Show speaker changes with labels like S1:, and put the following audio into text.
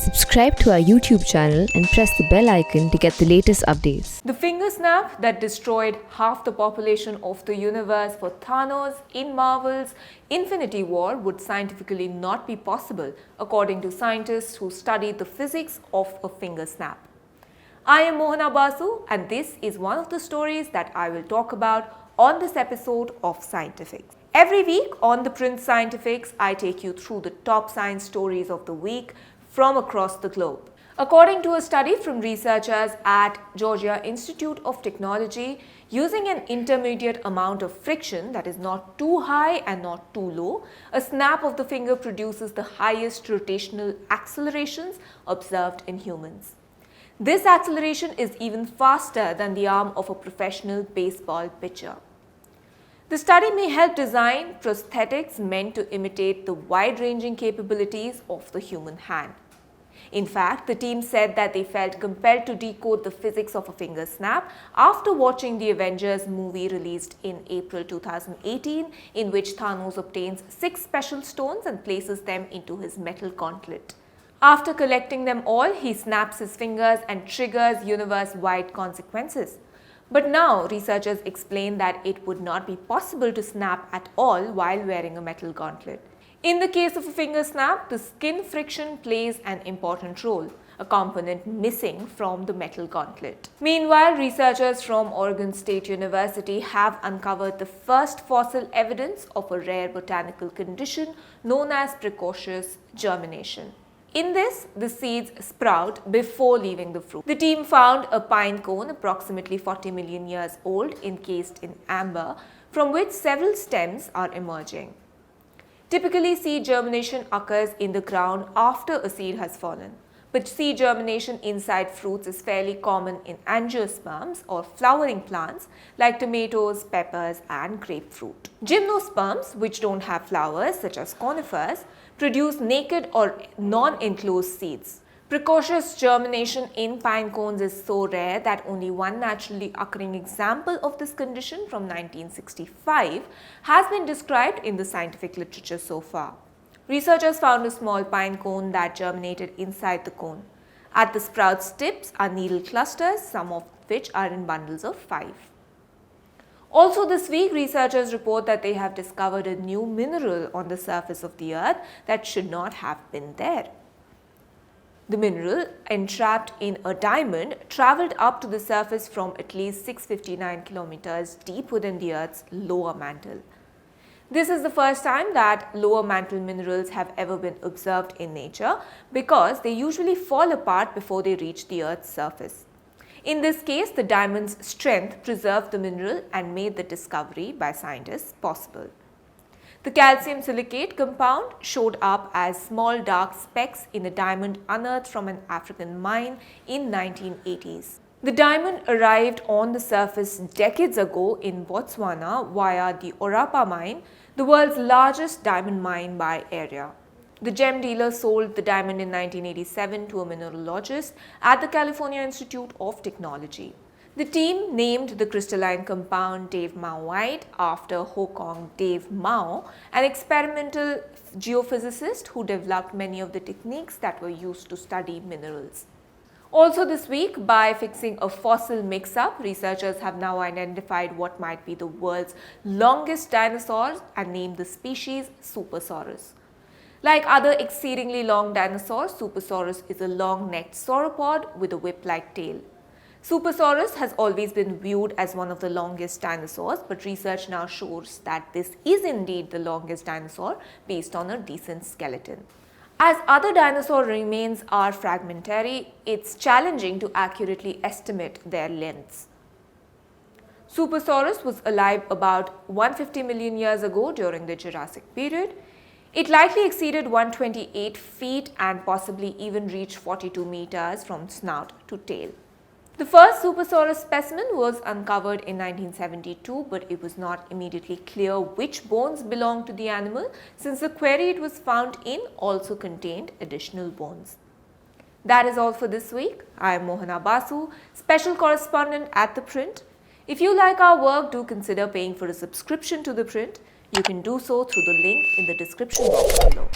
S1: Subscribe to our YouTube channel and press the bell icon to get the latest updates.
S2: The finger snap that destroyed half the population of the universe for Thanos in Marvel's Infinity War would scientifically not be possible, according to scientists who studied the physics of a finger snap. I am Mohana Basu, and this is one of the stories that I will talk about on this episode of Scientifics. Every week on ThePrint Scientifics, I take you through the top science stories of the week from across the globe. According to a study from researchers at Georgia Institute of Technology, using an intermediate amount of friction that is not too high and not too low, a snap of the finger produces the highest rotational accelerations observed in humans. This acceleration is even faster than the arm of a professional baseball pitcher. The study may help design prosthetics meant to imitate the wide-ranging capabilities of the human hand. In fact, the team said that they felt compelled to decode the physics of a finger snap after watching the Avengers movie released in April 2018, in which Thanos obtains 6 special stones and places them into his metal gauntlet. After collecting them all, he snaps his fingers and triggers universe-wide consequences. But now, researchers explain that it would not be possible to snap at all while wearing a metal gauntlet. In the case of a finger snap, the skin friction plays an important role, a component missing from the metal gauntlet. Meanwhile, researchers from Oregon State University have uncovered the first fossil evidence of a rare botanical condition known as precocious germination. In this, the seeds sprout before leaving the fruit. The team found a pine cone approximately 40 million years old encased in amber, from which several stems are emerging. Typically, seed germination occurs in the ground after a seed has fallen, but seed germination inside fruits is fairly common in angiosperms or flowering plants like tomatoes, peppers, and grapefruit. Gymnosperms, which don't have flowers such as conifers, produce naked or non-enclosed seeds. Precocious germination in pine cones is so rare that only one naturally occurring example of this condition from 1965 has been described in the scientific literature so far. Researchers found a small pine cone that germinated inside the cone. At the sprout's tips are needle clusters, some of which are in bundles of 5. Also this week, researchers report that they have discovered a new mineral on the surface of the earth that should not have been there. The mineral, entrapped in a diamond, traveled up to the surface from at least 659 kilometers deep within the Earth's lower mantle. This is the first time that lower mantle minerals have ever been observed in nature because they usually fall apart before they reach the Earth's surface. In this case, the diamond's strength preserved the mineral and made the discovery by scientists possible. The calcium silicate compound showed up as small dark specks in a diamond unearthed from an African mine in 1980s. The diamond arrived on the surface decades ago in Botswana via the Orapa mine, the world's largest diamond mine by area. The gem dealer sold the diamond in 1987 to a mineralogist at the California Institute of Technology. The team named the crystalline compound Dave Maoite after Hong Dave Mao, an experimental geophysicist who developed many of the techniques that were used to study minerals. Also this week, by fixing a fossil mix-up, researchers have now identified what might be the world's longest dinosaurs and named the species Supersaurus. Like other exceedingly long dinosaurs, Supersaurus is a long-necked sauropod with a whip-like tail. Supersaurus has always been viewed as one of the longest dinosaurs, but research now shows that this is indeed the longest dinosaur based on a decent skeleton. As other dinosaur remains are fragmentary, it's challenging to accurately estimate their lengths. Supersaurus was alive about 150 million years ago during the Jurassic period. It likely exceeded 128 feet and possibly even reached 42 meters from snout to tail. The first Supersaurus specimen was uncovered in 1972, but it was not immediately clear which bones belonged to the animal since the quarry it was found in also contained additional bones. That is all for this week. I am Mohana Basu, special correspondent at ThePrint. If you like our work, do consider paying for a subscription to ThePrint. You can do so through the link in the description box below.